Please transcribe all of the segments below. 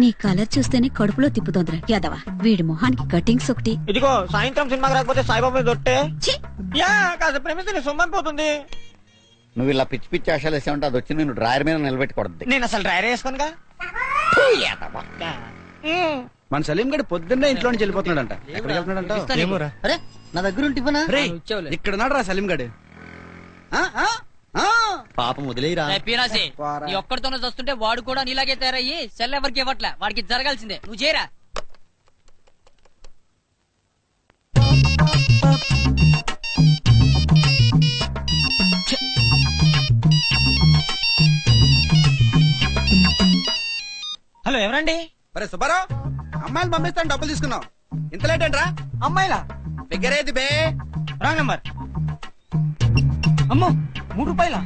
నీ కలర్ చూస్తేనే కడుపులో తిప్పుతోందిరా యాదవా. వీడి మొహానికి కటింగ్స్ ఒకటి. ఇదిగో సాయంత్రం సినిమాకి రాకపోతే సాయిబాబా దొట్టే ఛీ! యా కాదు ప్రేమిస్తే సొమ్మైపోతుంది. నువ్వు ఇలా పిచ్చి పిచ్చి ఆశలు వేసావంటే అది వచ్చి నేను డ్రాయర్ మీద నిలబెట్టకూడదు. నేను అసలు డ్రైవర్ వేసుకోనుగా. మన సలీం గడి పొద్దున్నే ఇంట్లో నుంచి వెళ్ళిపోతున్నాడంట. ఎక్కడికి వెళ్తున్నాడంట? అరే నా దగ్గర టిఫిన్ ఇక్కడ నాడు రా సలీం గడి. పాపం వదిలేరా. పీనాసి నీ ఒక్కడితోనే వస్తుంటే వాడు కూడా నీలాగే తయారయ్యి సెల్ ఎవరికి ఇవ్వట్లే. వాడికి జరగాల్సిందే, నువ్వు చేయరా. హలో ఎవరండి? అరే సుబ్బారావు, అమ్మాయిలు పంపిస్తాను డబ్బులు తీసుకున్నావు, ఇంత లేట్ ఏంట్రా? అమ్మాయిలా? దగ్గర ఏది బే? Wrong number. అమ్మో, 3 రూపాయలా?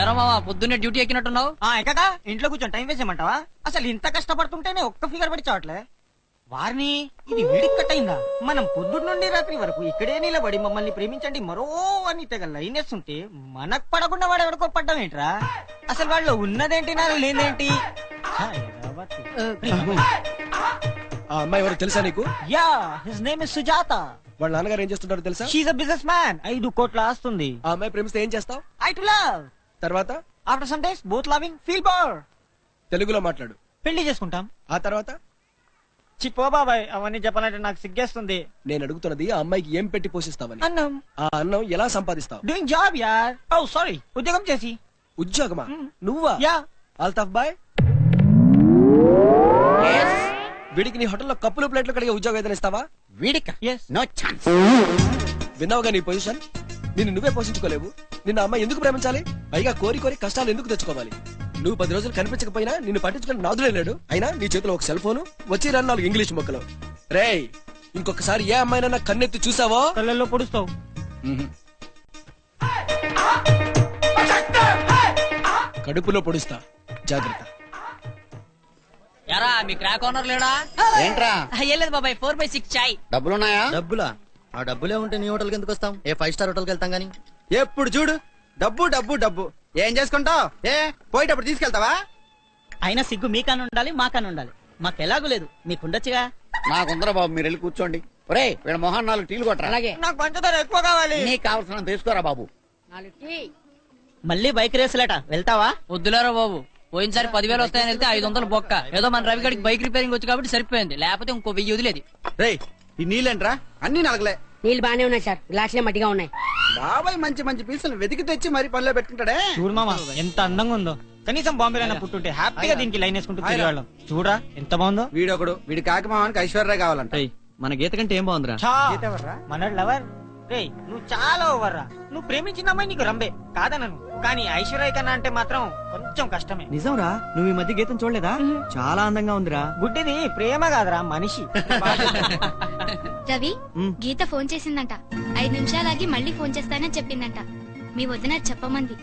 ఎరా మావా పొద్దున్నే డ్యూటీ ఎక్కినట్టున్నావు. ఎక్కడా ఇంట్లో కూర్చొని టైం వేస్ట్ చేయమంటావా? అసలు ఇంత కష్టపడుతుంటేనే ఒక్క ఫిగర్ పడి చావట్లే. వారిని ఇది వేడికి కట్టయిందా? మనం పొద్దున్న నుండి రాత్రి వరకు ఇక్కడే నిలబడి మమ్మల్ని ప్రేమించండి మరో అని తెగ లైన్ వేస్తుంటే మనకు పడకుండా వాడు ఎవరికో పడ్డం ఏంట్రా? అసలు వాళ్ళు ఉన్నదేంటి నాకు లేదేంటి? ఆ అమ్మాయి ఎవరు తెలుసా నీకు? Yeah, his name is Sujatha. వాళ్ళ నాన్నగారు ఏం చేస్తుంటారో తెలుసా? She a business man. 5 కోట్ల ఆస్తుంది. ఆ అమ్మాయి ప్రేమిస్తే ఏం చేస్తావు? I too love. తర్వాత after some days both loving feel bore. తెలుగులో మాట్లాడు. పెళ్లి చేసుకుంటాం. ఆ తర్వాత చిప్పో బాబాయ్, అవన్నీ చెప్పాలంటే నాకు సిగ్గేస్తుంది. నేను అడుగుతున్నది ఆ అమ్మాయికి ఏం పెట్టి పోషిస్తావని. అన్నం. ఆ అన్నం ఎలా సంపాదిస్తావు? డూయింగ్ జాబ్ యార్. ఓ సారీ, ఉద్యోగం చేసి. ఉద్యోగమా? నువ్వా? యా. అల్తాఫ్ బాయ్, వీడికి నీ హోటల్లో కప్పులు ప్లేట్లు కడిగే ఉద్యోగం ఏదైనా ఇస్తావా? వీడిక Yes. No chance. విన్నావుగా నీ పొజిషన్. నిన్ను నువ్వే పోషించుకోలేవు, నిన్న అమ్మాయి ఎందుకు ప్రేమించాలి? పైగా కోరి కోరి కష్టాలు ఎందుకు తెచ్చుకోవాలి? నువ్వు 10 రోజులు కనిపించకపోయినా నిన్ను పట్టించుకుని నాదులే లేడు. అయినా నీ చేతిలో ఒక సెల్ ఫోను, వచ్చి 4 ఇంగ్లీష్ మొక్కలు. రేయ్, ఇంకొకసారి ఏ అమ్మాయినా కన్నెత్తి చూసావో కళ్ళల్లో పొడుస్తావు. కడుపులో పొడుస్తా, జాగ్రత్త. ఎరా మీ క్రాక్ ఓనర్ లేడా? ఏంట్రా ఏం లేదు బాబాయ్, 4/6 చాయ్. డబ్బులున్నాయా? డబ్బులా? ఆ డబ్బులే ఉంటే నీ హోటల్కి ఎందుకు వస్తాం? ఏ 5 స్టార్ హోటల్కి వెళ్తాం గానీ. ఎప్పుడు చూడు డబ్బు డబ్బు డబ్బు. ఏం చేసుకుంటావు? పోయేటప్పుడు తీసుకెళ్తావా? అయినా సిగ్గు మీకన్నా ఉండాలి, మాకన్నా ఉండాలి. మాకెలాగూ లేదు, మీకుండొచ్చుగా. నాకుందరా బాబు, మీరు వెళ్ళి కూర్చోండి. ఒరే వీళ్ళ మొహాన్ 4 టీలు కొట్టరా. అలాగే. నాకు పంచదార ఎక్కువ కావాలి. నీకు కావాల్సిన తీసుకోరా బాబు. మళ్ళీ బైక్ రేసులట, వెళ్తావా? వద్దులేరా బాబు, పోయినసారి 10,000 వస్తాయని వెళ్తే 500 బొక్క. ఏదో మన రవిగడికి బైక్ రిపేరింగ్ వచ్చి కాబట్టి సరిపోయింది, లేకపోతే ఇంకో 1000 వదిలేది. రేయ్, ఈ నీళ్ళేంట్రా? అన్ని నలగలే. నీళ్ళు బానే ఉన్నాయి సార్, గ్లాసులే మట్టిగా ఉన్నాయి. బాబాయ్ మంచి మంచి పీసులు వెతికి తెచ్చి మరి పనిలో పెట్టుకుంటాడే. చూడు మామ ఎంత అందంగా ఉందో. కనీసం బాంబేలో పుట్టుంటే హ్యాపీగా దీనికి లైన్ వేసుకుంటూ తిరిగేవాళ్ళం. చూడరా ఎంత బాగుందో. వీడొకడు, వీడి కాకమావానికి ఐశ్వర్య కావాలంట. మన గీత కంటే ఏం బాగుందిరా? మన లవర్. రేయ్ నువ్వు చాలా ఓవర్ రా. నువ్వు ప్రేమించిన అమ్మాయి నీకు రంబే కాదనను, కానీ ఐశ్వర్య కన్నా అంటే మాత్రం కొంచెం కష్టమే. నిజంరా? నువ్వు ఈ మధ్య గీతం చూడలేదా? చాలా అందంగా ఉందిరా. గుడ్డిది ప్రేమ కాదురా, మనిషి. రవి, గీత ఫోన్ చేసిందంట. 5 నిమిషాలాగి మళ్ళీ ఫోన్ చేస్తానని చెప్పిందంట. మీ వదిన చెప్పమంది.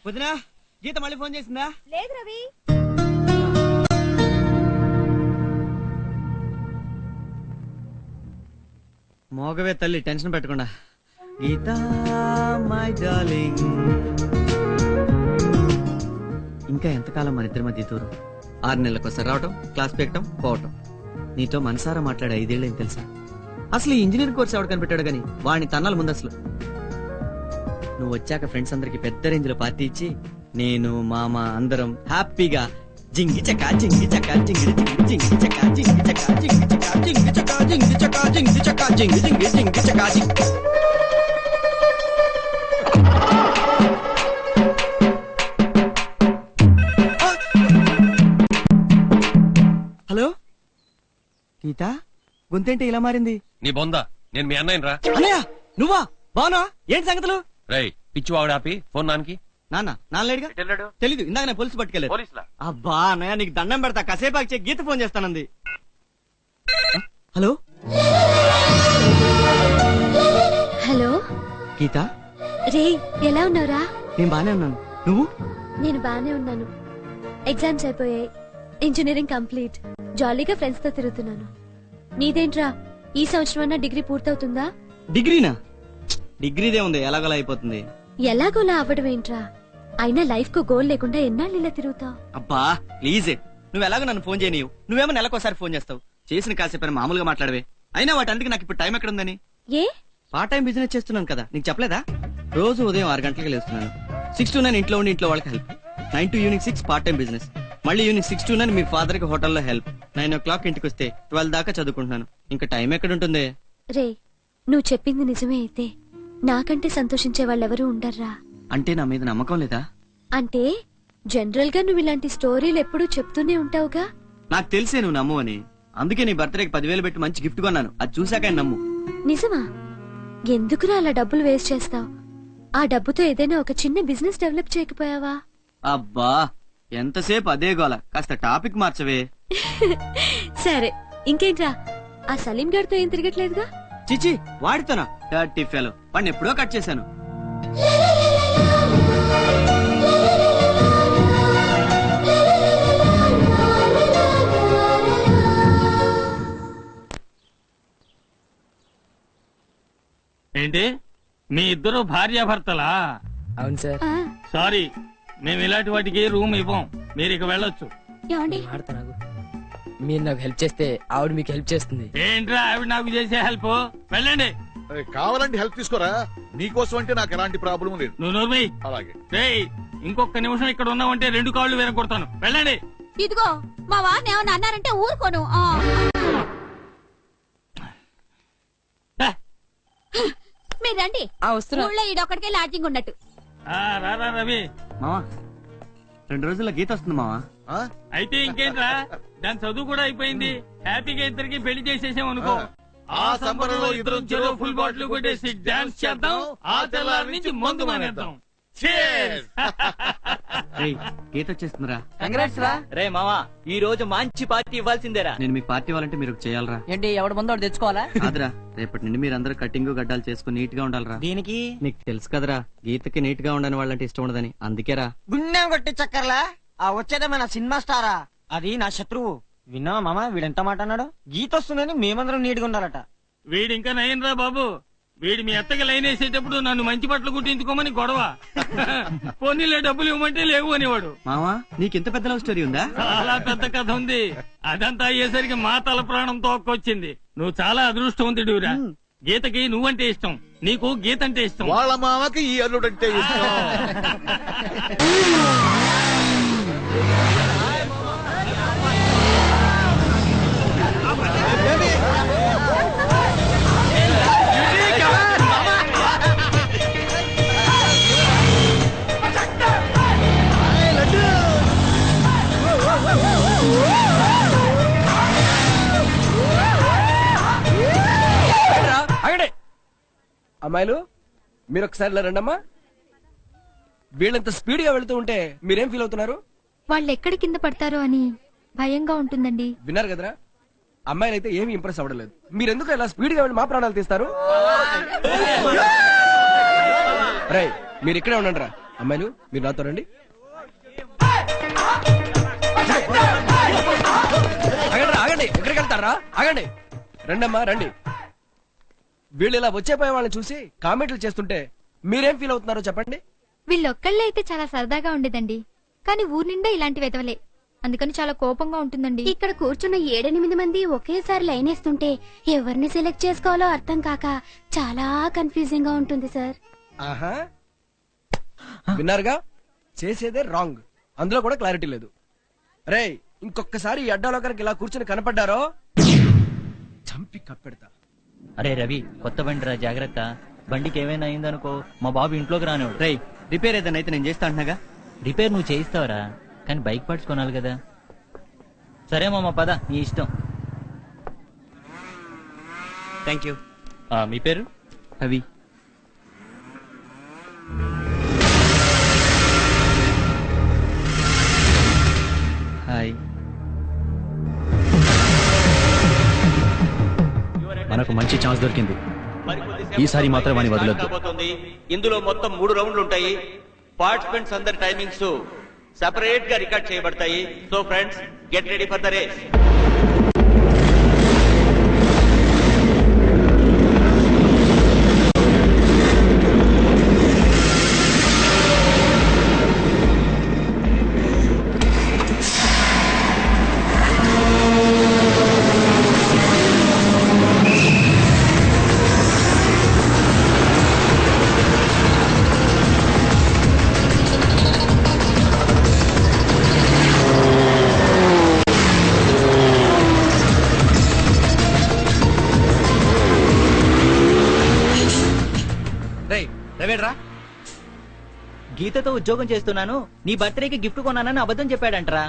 వదినా, గీత మళ్ళీ ఫోన్ చేసిందా? లేదు రవి. మోగవే తల్లి, టెన్షన్ పెట్టకుండా. గీత మై డార్లింగ్, ఇంకా ఎంతకాలం మన ఇద్దరి మధ్య దూరం? 6 నెలలకోసారి రావటం, క్లాస్ పెక్కటం, పోవటం. నీతో మనసారా మాట్లాడే 5 ఏళ్ళేం తెలుసా? అసలు ఈ ఇంజనీరింగ్ కోర్స్ ఎవడు కనిపెట్టాడు గాని వాడిని తన్నాలి ముందు. అసలు నువ్వు వచ్చాక ఫ్రెండ్స్ అందరికి పెద్ద రేంజ్ లో పార్టీ ఇచ్చి నేను మామ అందరం హ్యాపీగా జింగి చకా జింగి చకా జింగి జింగి జింగి చకా జింగి చకా జింగి చకా జింగి చకా జింగి చకా జింగి చకా జింగి జింగి జింగి చకా జింగి. హలో గీత, గొంతేంటి ఇలా మారింది? నీ బొందా, నేను మీ అన్నయ్య రా. అన్నయ్య నువ్వా? బావునా? ఏంటి సంగతులు? రై పిచ్చి వాడు ఆపి ఫోన్ నానికి. నాన్న లేడుగా తెలీదు, ఇందాక నేను పోలీసు పట్టుకెళ్ళారు. అబ్బా అన్నయ్య నీకు దండం పెడతా, కాసేపు ఆగి గీత ఫోన్ చేస్తానంది. హలో హలో గీత, రే, ఎలా ఉన్నావురా? నేను బానే ఉన్నాను, నువ్వు? నేను బానే ఉన్నాను. ఎగ్జామ్స్ అయిపోయాయి, ఇంజనీరింగ్ కంప్లీట్, జాలీగా ఫ్రెండ్స్ తో తిరుగుతున్నాను. నీదేంట్రా, ఈ సంవత్సరం డిగ్రీ పూర్తవుతుందా? డిగ్రీనా? డిగ్రీదే ఉంది, ఎలాగోలా అయిపోతుంది. ఎలాగోలా అవ్వడం ఏంట్రా? అయినా లైఫ్ కు గోల్ లేకుండా ఎన్నాళ్ళు ఇలా తిరుగుతావు? అబ్బా ప్లీజే, నువ్వు ఎలాగో నన్ను ఫోన్ చేయనీయు. నువ్వేమో నెలకోసారి ఫోన్ చేస్తావు. చేసిన కాసేపు మామూలుగా మాట్లాడవే. అయినా వాటందుకు నాకు ఇప్పుడు టైం ఎక్కడ ఉందని? ఏ పార్ట్ టైం బిజినెస్ చేస్తున్నాను కదా, నీకు చెప్పలేదా? రోజు ఉదయం 6 గంటలకు లేస్తున్నాను. 6 to 9 ఇంట్లో ఉండి ఇంట్లో వాళ్ళకి help. 9 to evening 6 part time business. మళ్ళీ ఈవినింగ్ 6 to 9 మీ ఫాదర్ కి హోటల్లో హెల్ప్. 9 o'clock ఇంటికి వస్తే 12 దాకా చదువుకుంటున్నాను. ఇంకా టైం ఎక్కడ ఉంటుంది? రే, నువ్వు చెప్పింది నిజమే అయితే నాకంటే సంతోషించే వాళ్ళెవరూ ఉండర్రా. అంటే నా మీద నమ్మకం లేదా? అంటే జనరల్ గా నువ్వు ఇలాంటి స్టోరీలు ఎప్పుడూ చెప్తూనే ఉంటావుగా. నాకు తెలిసే నువ్వు నమ్ము అని. అందుకే నీ బర్త్డేకి 10,000 పెట్టి మంచి గిఫ్ట్ కొన్నాను. అది చూసాక నమ్ము. నిజమా? ఎందుకురా అలా డబ్బులు వేస్ట్ చేస్తావు? ఆ డబ్బుతో ఏదైనా ఒక చిన్న బిజినెస్ డెవలప్ చేయకపోయావా? అబ్బా ఎంతసేపు అదే గోల, కాస్త టాపిక్ మార్చవే. సరే ఇంకేంట్రా, ఆ సలీం గారితో ఏం తిరగట్లేదుగా? చిచి, వాడితోనా? డర్టీ ఫెలో, వాడిని ఎప్పుడో కట్ చేశాను. ఏంటి మీ ఇద్దరు భార్యాభర్తలా? అవును సార్. సారీ, మేము ఇలాంటి వాటికి రూమ్ ఇవ్వం. మీరు ఇక వెళ్ళొచ్చు. మీరు నాకు హెల్ప్ చేస్తే ఆవిడ మీకు హెల్ప్ చేస్తుంది. ఏంట్రా ఆవిడ నాకు చేసే హెల్ప్? వెళ్ళండి. కావాలంటే హెల్ప్ తీసుకోరా, నీకోసం అంటే నాకు ఎలాంటి ప్రాబ్లం లేదు. నువ్వు నోర్మై. అలాగే. రేయ్, ఇంకొక నిమిషం ఇక్కడ ఉన్నావంటే 2 కాళ్ళు వెనకొడతాను. వెళ్ళండి. ఇదిగో మా వారిని ఏమన్నా అన్నారంటే ఊరుకోను. మీరు రండి. ఊళ్ళో ఈడొక్కడికే లాడ్జింగ్ ఉన్నట్టు. రారా రవి. మావా 2 రోజుల్లో గీత వస్తుంది మావా. అయితే ఇంకేంట్రా, దాని చదువు కూడా అయిపోయింది. హ్యాపీగా ఇద్దరికి పెళ్లి చేసేసాం అనుకో. ఆ సంబరంలో ఇద్దరు చెరో ఫుల్ బాటిల్ కొట్టేసి డాన్స్ చేద్దాం. ఆ తెల్లారి నుంచి మందు మానేద్దాం. గీత వచ్చేస్తుందిరా. కంగ్రాట్స్ రా. రే మావా, ఈ రోజు మంచి పార్టీ ఇవ్వాల్సిందేరా. నేను మీకు పార్టీ ఇవ్వాలంటే మీరు చేయాలరా. ఏంటి ఎవడి ముందు వాడు తెచ్చుకోవాలా? కాదురా, రేపటి నుండి మీరందరూ కటింగ్ గడ్డాలు చేసుకుని నీట్ గా ఉండాలరా. దీనికి నీకు తెలుసు కదరా, గీతకి నీట్ గా ఉండని వాళ్ళంటే ఇష్టం ఉండదని. అందుకేరా. గుండెం కొట్టి చక్కర్లా ఆ వచ్చేదే మన సినిమా స్టారా, అది నా శత్రువు. విన్నావా మామ, వీడెంత మాట అన్నాడు? గీత వస్తుందని మేమందరం నీట్గా ఉండాలట. వీడి ఇంకా నయ్యనరా బాబు. వీడి మీ అత్తకి లైన్ వేసేటప్పుడు నన్ను మంచి బట్టలు కుట్టించుకోమని గొడవ. పోనీలే డబ్బులు ఇవ్వమంటే లేవు అనేవాడు. మావా నీకింత పెద్ద లవ్ స్టోరీ ఉందా? చాలా పెద్ద కథ ఉంది. అదంతా అయ్యేసరికి మా తల ప్రాణం తోక్కొచ్చింది. నువ్వు చాలా అదృష్టవంతుడివిరా. గీతకి నువ్వంటే ఇష్టం, నీకు గీత అంటే ఇష్టం. వాళ్ళ మామకి ఈ అల్లుడంటే ఇష్టం. అమ్మాయిలు మీరు ఒకసారి రండమ్మా. వీళ్ళంత స్పీడ్ గా వెళ్తూ ఉంటే మీరేం ఫీల్ అవుతున్నారు? వాళ్ళు ఎక్కడ కింద పడతారో అని భయంగా ఉంటుందండి. విన్నారు కదరా, అమ్మాయిలు అయితే ఏమి ఇంప్రెస్ అవ్వలేదు. మీరెందుకు ఇలా స్పీడ్ గా వెళ్ళి మా ప్రాణాలు తీస్తారు? రై, మీరు ఇక్కడే ఉండండి రా. అమ్మాయిలు మీరు నాతో రండి. ఆగండి ఆగండి, ఎక్కడికి వెళ్తారా? ఆగండి, రండమ్మా రండి. వీళ్ళు ఇలా వచ్చేపోయే వాళ్ళని చూసి కామెంట్లు చేస్తుంటే మీరేం ఫీల్ అవుతున్నారో చెప్పండి. వీళ్ళొక్కళ్ళే అయితే చాలా సరదాగా ఉండేదండి, కానీ ఊరి నిండా ఇలాంటి వెతవలే, అందుకని చాలా కోపంగా ఉంటుందండి. ఇక్కడ కూర్చున్న 7-8 మంది ఒకేసారి లైన్ వేస్తుంటే ఎవరిని సెలెక్ట్ చేసుకోవాలో అర్థం కాక చాలా కన్ఫ్యూజింగ్ గా ఉంటుంది సార్. ఆహా, విన్నారుగా, చేసేదే రాంగ్, అందులో కూడా క్లారిటీ లేదు. రేయ్, ఇంకొకసారి ఈ అడ్డాలోకరికి ఇలా కూర్చుని కనపడ్డారో చంపి కప్పెడతా. అరే రవి, కొత్త బండి రా, జాగ్రత్త. బండికి ఏమైనా అయిందనుకో మా బాబు ఇంట్లోకి రానివాడు. రేయ్, రిపేర్ ఏదైనా అయితే నేను చేస్తా అంటున్నాగా. రిపేర్ నువ్వు చేయిస్తావరా, కానీ బైక్ పార్ట్స్ కొనాలి కదా. సరే మామ, పద, నీ ఇష్టం. Thank you. మీ పేరు? రవి. మనకు మంచి ఛాన్స్ దొరికింది. ఈసారి మాత్రం వాని వదలొద్దు. ఇందులో మొత్తం 3 రౌండ్లు ఉంటాయి. పార్టిసిపెంట్స్ అందరి టైమింగ్స్ సెపరేట్ గా రికార్డ్ చేయబడతాయి. So friends, get ready for the race. గీతతో ఉద్యోగం చేస్తున్నాను, నీ బర్త్డేకి గిఫ్ట్ కొన్నానని అబద్ధం చెప్పాడంటరా.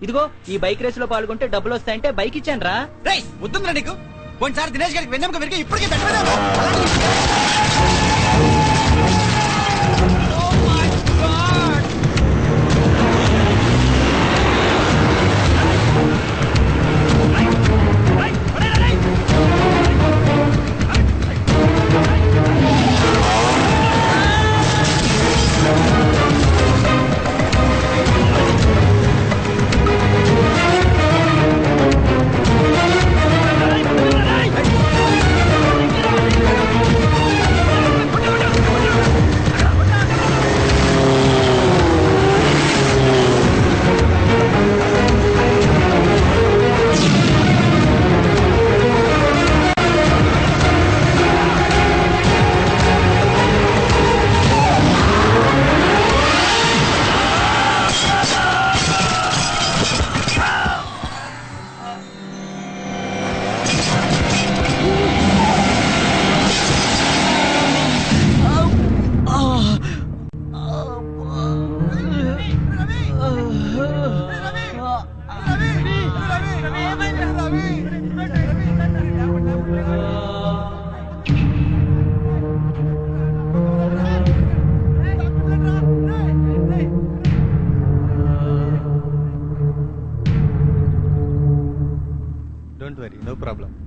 ఇదిగో ఈ బైక్ రేస్ లో పాల్గొంటే డబ్బులు వస్తాయంటే బైక్ ఇచ్చాను రా. వద్దుందిరా నీకు. పోయినసారి దినేష్ గారికి వెన్నెముక వెనక ఇప్పటికే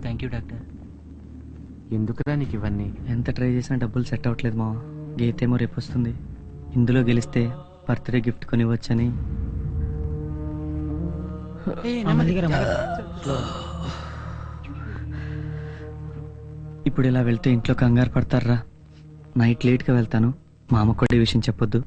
థ్యాంక్ యూ డాక్టర్. ఎందుకురా నీకు ఇవన్నీ? ఎంత ట్రై చేసినా డబ్బులు సెట్ అవ్వట్లేదు మా. గీతేమో రేపు వస్తుంది. ఇందులో గెలిస్తే బర్త్డే గిఫ్ట్ కొనివ్వచ్చని. ఇప్పుడు ఇలా వెళ్తే ఇంట్లో కంగారు పడతారా. నైట్ లేట్గా వెళ్తాను. మా అమ్మ కూడా ఈ విషయం చెప్పొద్దు.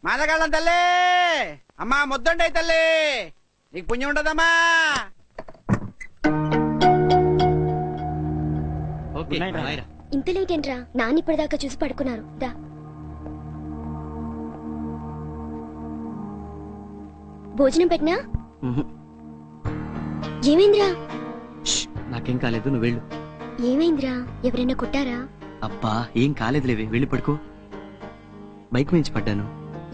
మాదగాళ్ళం తల్లి, అమ్మా ముద్దండి తల్లి, నీకు పుణ్యం ఉండదమ్మా. ఇంత లేట్ ఏంట్రా? నాన్న ఇప్పటిదాకా చూసి పడుకున్నారు. దా భోజనం పెట్టినా? ఏమైందిరా? నాకేం కాలేదు, నువ్వు వెళ్ళు. ఏమైందిరా? ఎవరైనా కొట్టారా? అబ్బా ఏం కాలేదులేవే, వెళ్ళి పడుకో. బైక్ మించి పడ్డాను.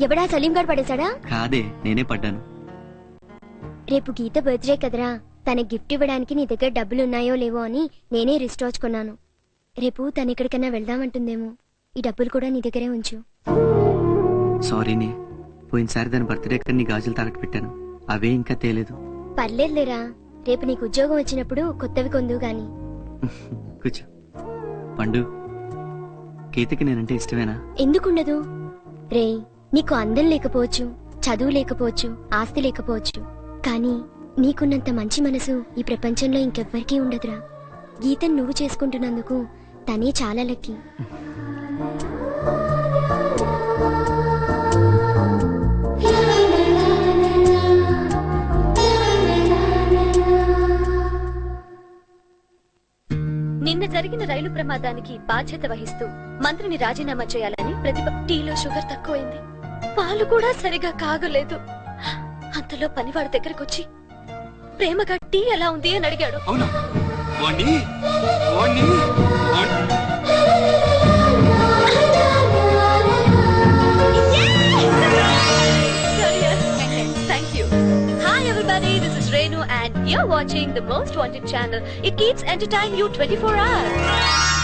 ఎవడా? సలీం గారు పడేశాడా? కాదే, నేనే పడ్డాను. రేపు గీత బర్త్డే కదరా, తన గిఫ్ట్ ఇవ్వడానికి నీ దగ్గర డబ్బులున్నాయో లేవో అని నేనే రిస్ట్ కొన్నాను. రేపు తను ఎక్కడికైనా వెళ్దామంటుందేమో. ఈ డబ్బులు కూడా నీ దగ్గరే ఉంచు. సారీనే, పోయినసారి దాని బర్త్డే కన్నా నీ గాజులు తాకట్టు పెట్టాను. అవే ఇంకా తేలేదు. పర్లేదులేరా, రేపు నీకు ఉద్యోగం వచ్చినప్పుడు కొత్తవి కొందు గాని. కూర్చో. పండు, గీతకి నేనంటే ఇష్టమేనా? ఎందుకుండదు రే. నీకు అందం లేకపోవచ్చు, చదువు లేకపోవచ్చు, ఆస్తి లేకపోవచ్చు, కానీ నీకున్నంత మంచి మనసు ఈ ప్రపంచంలో ఇంకెవ్వరికీ ఉండదురా. గీతను నువ్వు చేసుకుంటున్నందుకు తనే చాలా లక్కీ. నిన్న జరిగిన రైలు ప్రమాదానికి బాధ్యత వహిస్తూ మంత్రిని రాజీనామా చేయాలని ప్రతిభ. టీలో షుగర్ తక్కువైంది, పాలు కూడా సరిగా కాగలేదు. అంతలో పనివాడి దగ్గరకొచ్చి ప్రేమగా టీ ఎలా ఉంది అని అడిగాడు. Thank you. Hi everybody. everybody, this is Renu and you're watching the most wanted channel. It keeps entertaining you 24 hours.